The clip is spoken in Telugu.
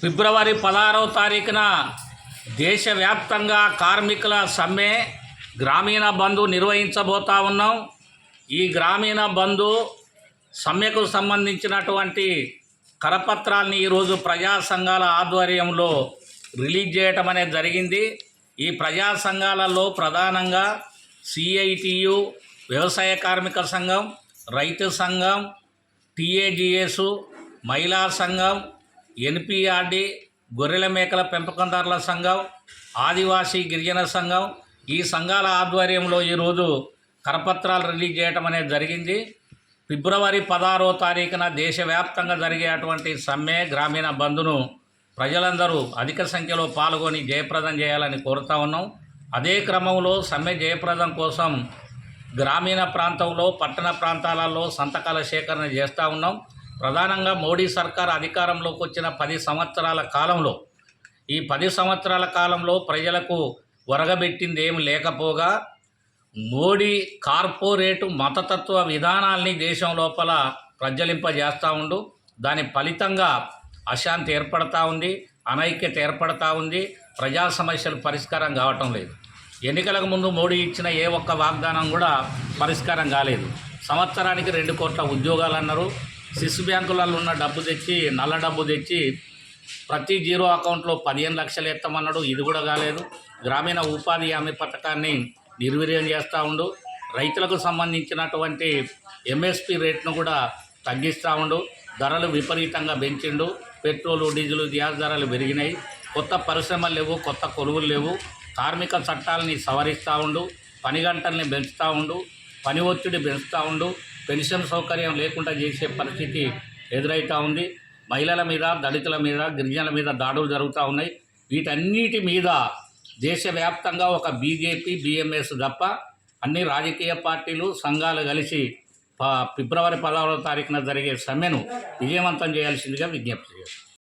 ఫిబ్రవరి 16వ తారీఖున దేశవ్యాప్తంగా కార్మికుల సమ్మె గ్రామీణ బంధు నిర్వహించబోతా ఉన్నాం. ఈ గ్రామీణ బంధు సమ్మెకు సంబంధించినటువంటి కరపత్రాల్ని ఈరోజు ప్రజా సంఘాల ఆధ్వర్యంలో రిలీజ్ చేయటం అనేది జరిగింది. ఈ ప్రజా సంఘాలలో ప్రధానంగా సిఐటియు, వ్యవసాయ కార్మిక సంఘం, రైతు సంఘం, టీఏజిఎస్, మహిళా సంఘం, ఎన్పిఆర్డి, గొర్రెల మేకల పెంపకందారుల సంఘం, ఆదివాసీ గిరిజన సంఘం, ఈ సంఘాల ఆధ్వర్యంలో ఈరోజు కరపత్రాలు రిలీజ్ చేయటం అనేది జరిగింది. ఫిబ్రవరి 16వ తారీఖున దేశవ్యాప్తంగా జరిగేటువంటి సమ్మె గ్రామీణ బంధును ప్రజలందరూ అధిక సంఖ్యలో పాల్గొని జయప్రదం చేయాలని కోరుతా ఉన్నాం. అదే క్రమంలో సమ్మె జయప్రదం కోసం గ్రామీణ ప్రాంతంలో, పట్టణ ప్రాంతాలలో సంతకాల సేకరణ చేస్తూ ఉన్నాం. ప్రధానంగా మోడీ సర్కార్ అధికారంలోకి వచ్చిన 10 సంవత్సరాల కాలంలో, ఈ 10 సంవత్సరాల కాలంలో ప్రజలకు ఒరగబెట్టింది ఏమి లేకపోగా మోడీ కార్పొరేటు మతతత్వ విధానాల్ని దేశం లోపల ప్రజ్వలింపజేస్తూ ఉండు. దాని ఫలితంగా అశాంతి ఏర్పడతా ఉంది, అనైక్యత ఏర్పడతా ఉంది, ప్రజా సమస్యలు పరిష్కారం కావటం లేదు. ఎన్నికలకు ముందు మోడీ ఇచ్చిన ఏ ఒక్క వాగ్దానం కూడా పరిష్కారం కాలేదు. సంవత్సరానికి 2 కోట్ల ఉద్యోగాలు అన్నారు. సిస్ బ్యాంకులలో ఉన్న డబ్బు తెచ్చి, నల్ల డబ్బు తెచ్చి ప్రతి జీరో అకౌంట్లో 15 లక్షలు ఎత్తమన్నాడు. ఇది కూడా కాలేదు. గ్రామీణ ఉపాధి హామీ పథకాన్ని నిర్వీర్యం చేస్తూ ఉండు. రైతులకు సంబంధించినటువంటి ఎంఎస్పి రేట్ను కూడా తగ్గిస్తూ ఉండు. ధరలు విపరీతంగా పెంచిండు. పెట్రోలు, డీజిల్, గ్యాస్ ధరలు పెరిగినాయి. కొత్త పరిశ్రమలు లేవు, కొత్త కొలువులు లేవు. కార్మిక చట్టాలని సవరిస్తూ ఉండు. పని గంటల్ని పెంచుతూ ఉండు. పని ఒత్తిడి పెంచుతూ ఉండు. పెన్షన్ సౌకర్యం లేకుండా చేసే పరిస్థితి ఎదురవుతూ ఉంది. మహిళల మీద, దళితుల మీద, గిరిజనుల మీద దాడులు జరుగుతూ ఉన్నాయి. వీటన్నిటి మీద దేశవ్యాప్తంగా ఒక బీజేపీ, బిఎంఎస్ తప్ప అన్ని రాజకీయ పార్టీలు, సంఘాలు కలిసి ఫిబ్రవరి 16వ తారీఖున జరిగే సమ్మెను విజయవంతం చేయాల్సిందిగా విజ్ఞప్తి చేస్తారు.